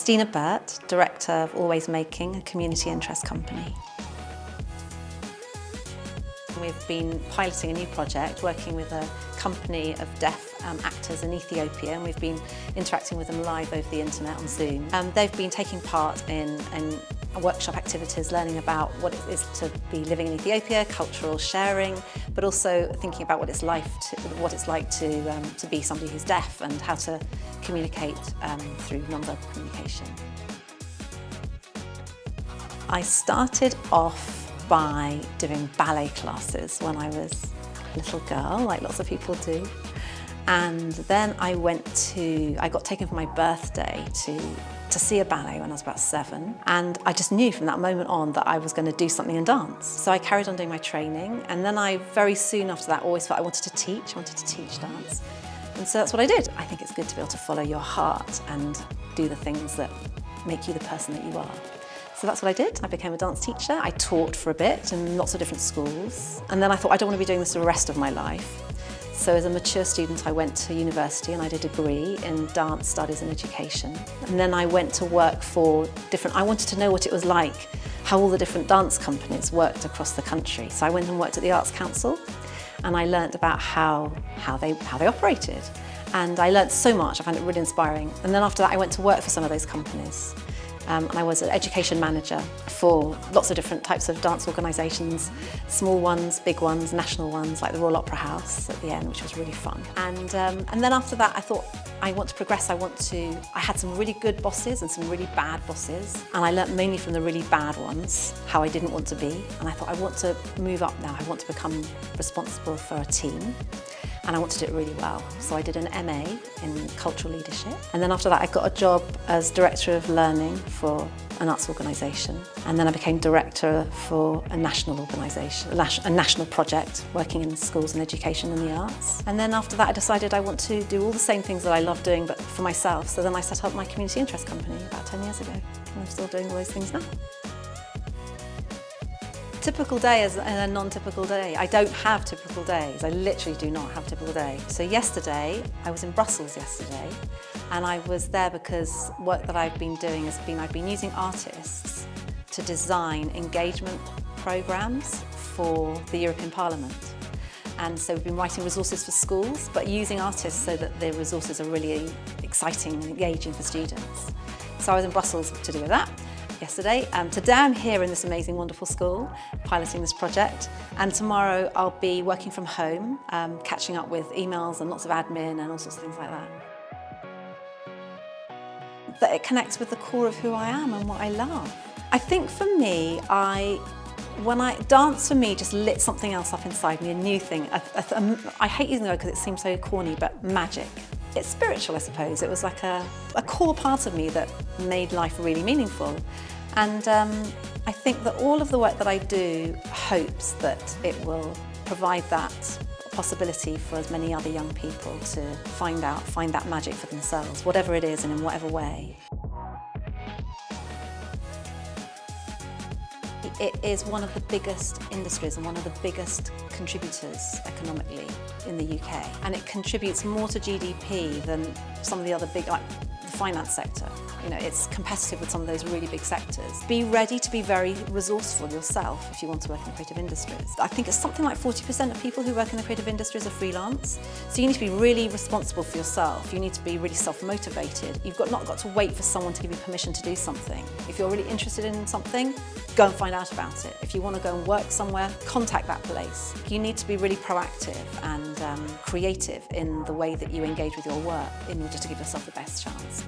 Christina Burt, Director of Always Making, a community interest company. We've been piloting a new project, working with a company of deaf actors in Ethiopia, and we've been interacting with them live over the internet on Zoom. They've been taking part in workshop activities, learning about what it is to be living in Ethiopia, cultural sharing, but also thinking about what it's like to be somebody who's deaf and how to communicate through non-verbal communication. I started off by doing ballet classes when I was a little girl, like lots of people do. And then I got taken for my birthday to see a ballet when I was about 7. And I just knew from that moment on that I was going to do something in dance. So I carried on doing my training. And then I, very soon after that, always felt I wanted to teach dance. And so that's what I did. I think it's good to be able to follow your heart and do the things that make you the person that you are. So that's what I did. I became a dance teacher. I taught for a bit in lots of different schools. And then I thought, I don't want to be doing this the rest of my life. So as a mature student, I went to university and I did a degree in dance studies and education. And then I went to work for I wanted to know what it was like, how all the different dance companies worked across the country. So I went and worked at the Arts Council and I learned about how they operated. And I learned so much, I found it really inspiring. And then after that, I went to work for some of those companies. And I was an education manager for lots of different types of dance organisations, small ones, big ones, national ones, like the Royal Opera House at the end, which was really fun. And then after that, I thought, I want to progress. I had some really good bosses and some really bad bosses. And I learnt mainly from the really bad ones, how I didn't want to be. And I thought, I want to move up now. I want to become responsible for a team. And I wanted to do it really well. So I did an MA in cultural leadership. And then after that, I got a job as Director of Learning for an arts organisation. And then I became Director for a national organisation, a national project working in schools and education and the arts. And then after that, I decided I want to do all the same things that I love doing, but for myself. So then I set up my community interest company about 10 years ago. And I'm still doing all those things now. Typical day is a non-typical day. I don't have typical days. I literally do not have a typical day. So yesterday, I was in Brussels yesterday, and I was there because work that I've been doing I've been using artists to design engagement programmes for the European Parliament. And so we've been writing resources for schools, but using artists so that the resources are really exciting and engaging for students. So I was in Brussels to do that yesterday. Today I'm here in this amazing, wonderful school, piloting this project. And tomorrow I'll be working from home, catching up with emails and lots of admin and all sorts of things like that. That it connects with the core of who I am and what I love. I think for me, dance for me just lit something else up inside me, a new thing. I hate using the word because it seems so corny, but magic. It's spiritual, I suppose. It was like a core part of me that made life really meaningful. And I think that all of the work that I do hopes that it will provide that possibility for as many other young people to find that magic for themselves, whatever it is and in whatever way. It is one of the biggest industries and one of the biggest contributors economically in the UK. And it contributes more to GDP than some of the other big, like the finance sector. You know, it's competitive with some of those really big sectors. Be ready to be very resourceful yourself if you want to work in the creative industries. I think it's something like 40% of people who work in the creative industries are freelance. So you need to be really responsible for yourself. You need to be really self-motivated. You've not got to wait for someone to give you permission to do something. If you're really interested in something, go and find out about it. If you want to go and work somewhere, contact that place. You need to be really proactive and creative in the way that you engage with your work in order to give yourself the best chance.